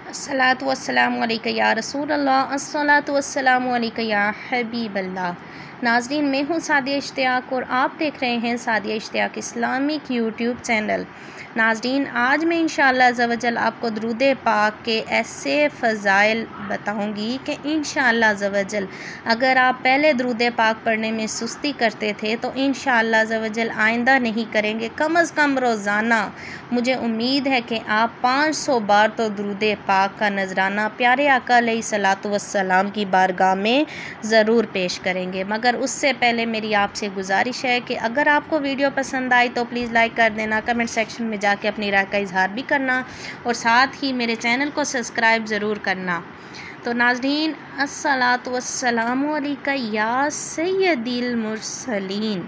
अस्सलातु वस्सलामु अलैका या रसूल अल्लाह, अस्सलातु वस्सलामु अलैका या हबीब अल्लाह। नाज़रीन, मैं हूँ सादिया इश्तियाक और आप देख रहे हैं Sadia Ishtiaq Islamic YouTube channel. नाज़रीन, आज मैं इंशाअल्लाह अज़्ज़ा वजल आपको दुरूद पाक के ऐसे फ़ज़ाइल बताऊँगी कि इंशाअल्लाह अज़्ज़ा वजल अगर आप पहले दुरूद पाक पढ़ने में सुस्ती करते थे तो इंशाअल्लाह अज़्ज़ा वजल आइंदा नहीं करेंगे। कम अज़ कम रोज़ाना मुझे उम्मीद है कि आप 500 बार तो दुरूद पाक का नजराना प्यारे आका अलैहिस्सलातु वस्सलाम की बारगाह में ज़रूर पेश करेंगे। मगर उससे पहले मेरी आपसे गुजारिश है कि अगर आपको वीडियो पसंद आई तो प्लीज़ लाइक कर देना, कमेंट सेक्शन में जाके अपनी राय का इजहार भी करना और साथ ही मेरे चैनल को सब्सक्राइब ज़रूर करना। तो नाज़रीन, अस्सलातु वस्सलामु अलैका या सय्यदिल मुरसलीन।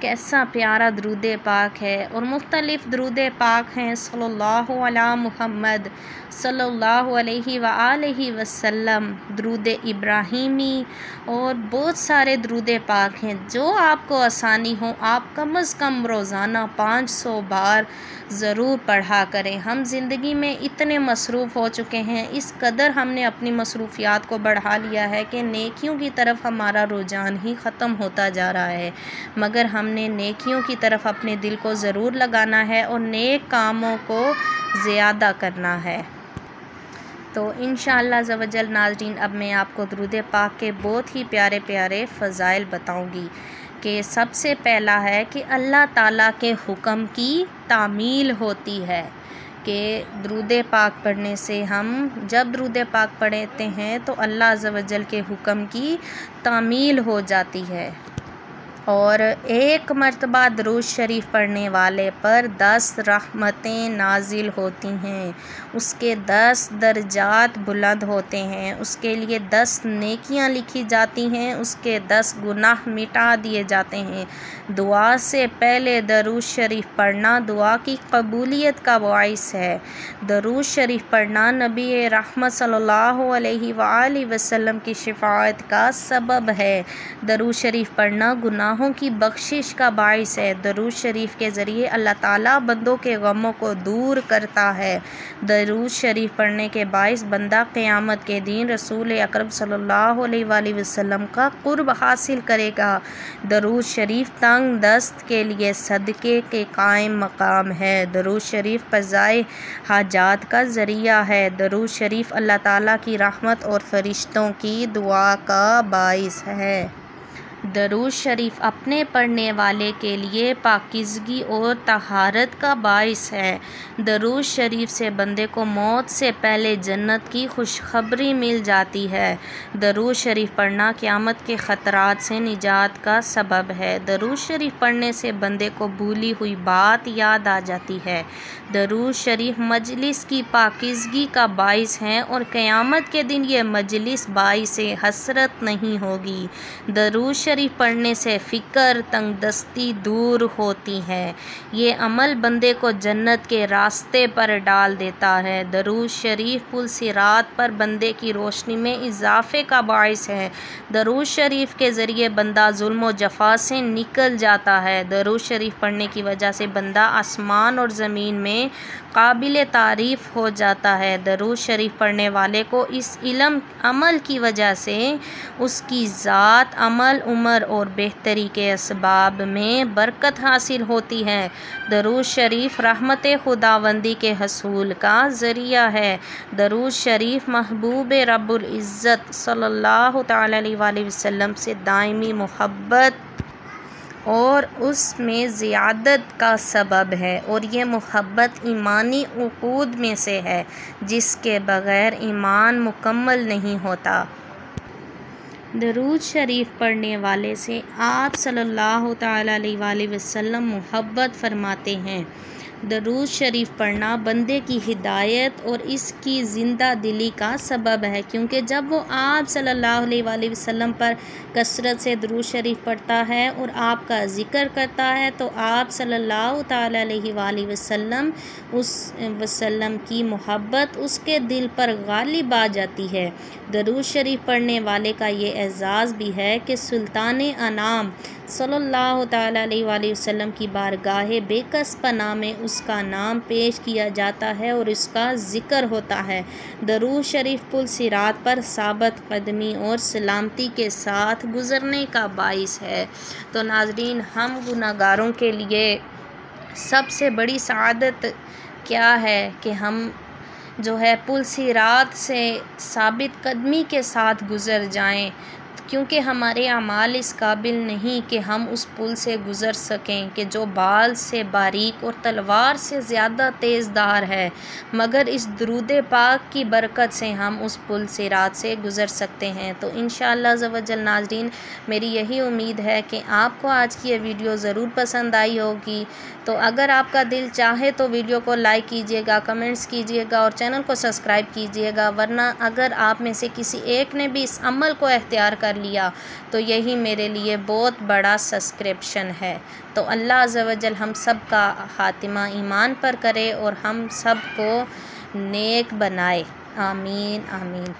कैसा प्यारा दरूद पाक है और मुख्तलिफ़ दरूद पाक हैं सल्लल्लाहु अला मुहम्मद सल्लल्लाहु अलैहि व आलिहि वसल्लम, दरूद इब्राहीमी और बहुत सारे दरूद पाक हैं। जो आपको आसानी हो आप कम अज़ कम रोज़ाना 500 बार ज़रूर पढ़ा करें। हम ज़िंदगी में इतने मसरूफ़ हो चुके हैं, इस कदर हमने अपनी मसरूफ़ियात को बढ़ा लिया है कि नेकियों की तरफ हमारा रुझान ही ख़त्म होता जा रहा है। मगर हमने नेकियों की तरफ अपने दिल को ज़रूर लगाना है और नेक कामों को ज़्यादा करना है। तो इंशाअल्लाह अज़्ज़ा वजल नाज़रीन, अब मैं आपको दुरूद पाक के बहुत ही प्यारे प्यारे फ़ज़ाइल बताऊंगी कि सबसे पहला है कि अल्लाह ताला के हुक्म की तामील होती है कि दुरूद पाक पढ़ने से हम जब दुरूद पाक पढ़ते हैं तो अल्लाह अज़्ज़ा वजल के हुक्म की तामील हो जाती है। और एक मर्तबा दुरूद शरीफ पढ़ने वाले पर 10 रहमतें नाजिल होती हैं, उसके 10 दर्जात बुलंद होते हैं, उसके लिए 10 नेकियां लिखी जाती हैं, उसके 10 गुनाह मिटा दिए जाते हैं। दुआ से पहले दुरूद शरीफ पढ़ना दुआ की कबूलियत का बाइस है। दुरूद शरीफ पढ़ना नबी रहमत सल्लल्लाहु अलैहि वालैहि वसल्लम की शिफाअत का सबब है। दुरूद शरीफ पढ़ना गुनाहों की बख्शिश का बाइस है। दुरूद शरीफ के ज़रिए अल्लाह ताला बंदों के गमों को दूर करता है। दुरूद शरीफ पढ़ने के बाइस बंदा क़यामत के दिन रसूल अकरम सल्लल्लाहु अलैहि वसल्लम का क़ुर्ब हासिल करेगा। दुरूद शरीफ तंग दस्त के लिए सदक़े के कायम मकाम है। दुरूद शरीफ क़ज़ाए हाजात का ज़रिया है। दुरूद शरीफ अल्लाह ताला की रहमत और फ़रिश्तों की दुआ का बाइस है। दुरूद शरीफ अपने पढ़ने वाले के लिए पाकीज़गी और तहारत का बाइस है। दुरूद शरीफ से बंदे को मौत से पहले जन्नत की खुशखबरी मिल जाती है। दुरूद शरीफ पढ़ना क़यामत के ख़तरात से निजात का सबब है। दुरूद शरीफ पढ़ने से बंदे को भूली हुई बात याद आ जाती है। दुरूद शरीफ मजलिस की पाकीज़गी का बाइस है और क़यामत के दिन ये मजलिस बाइस हसरत नहीं होगी। दुरूद शरीफ पढ़ने से फ़िक्र तंगदस्ती दूर होती है। ये अमल बंदे को जन्नत के रास्ते पर डाल देता है। दुरूद शरीफ पुल सिरात पर बंदे की रोशनी में इजाफ़े का बाइस है। दुरूद शरीफ के ज़रिए बंदा जुल्म व जफ़ा से निकल जाता है। दुरूद शरीफ पढ़ने की वजह से बंदा आसमान और ज़मीन में काबिल तारीफ़ हो जाता है। दुरूद शरीफ पढ़ने वाले को इस इल्म अमल की वजह से उसकी ज़ात अमल उम्र और बेहतरी के असबाब में बरकत हासिल होती है। दुरूद शरीफ रहमत खुदावंदी के हसूल का ज़रिया है। दुरूद शरीफ महबूब रब्बुल इज़्ज़त सल्लल्लाहु तआला अलैहि वसल्लम से दायमी मोहब्बत और उसमें ज़ियादत का सबब है और ये मोहब्बत ईमानी उक़ूद में से है जिसके बग़ैर ईमान मुकम्मल नहीं होता। दुरूद शरीफ पढ़ने वाले से आप सल्लल्लाहु तआला अलैहि वसल्लम मोहब्बत फरमाते हैं। दुरूद शरीफ पढ़ना बंदे की हिदायत और इसकी ज़िंदा दिली का सबब है, क्योंकि जब वो आप सल्लल्लाहु अलैहि वसल्लम पर कसरत से दुरूद शरीफ पढ़ता है और आपका ज़िक्र करता है तो आप सल्लल्लाहु तआला अलैहि वसल्लम की मोहब्बत उसके दिल पर गालिब आ जाती है। दुरूद शरीफ पढ़ने वाले का ये एज़ाज़ भी है कि सुल्तान अनाम सल्लल्लाहु ताला अलैहि वसल्लम की बारगाह बेकस पनाह में उसका नाम पेश किया जाता है और इसका ज़िक्र होता है। दरूद शरीफ पुल सिरात पर साबित कदमी और सलामती के साथ गुज़रने का बाइस है। तो नाज़रीन, हम गुनाहगारों के लिए सबसे बड़ी सआदत क्या है कि हम जो है पुल सिरात से साबित कदमी के साथ गुज़र जाएं, क्योंकि हमारे अमाल इस काबिल नहीं कि हम उस पुल से गुज़र सकें कि जो बाल से बारीक और तलवार से ज़्यादा तेज़दार है, मगर इस दरूद पाक की बरकत से हम उस पुल सिरात से गुज़र सकते हैं। तो इंशाअल्लाह ज़वजल नाज़रीन, मेरी यही उम्मीद है कि आपको आज की ये वीडियो ज़रूर पसंद आई होगी। तो अगर आपका दिल चाहे तो वीडियो को लाइक कीजिएगा, कमेंट्स कीजिएगा और चैनल को सब्सक्राइब कीजिएगा, वरना अगर आप में से किसी एक ने भी इस अमल को इख्तियार कर लिया तो यही मेरे लिए बहुत बड़ा सब्सक्रिप्शन है। तो अल्लाह अज़्ज़ व जल हम सब का खातिमा ईमान पर करे और हम सब को नेक बनाए। आमीन आमीन।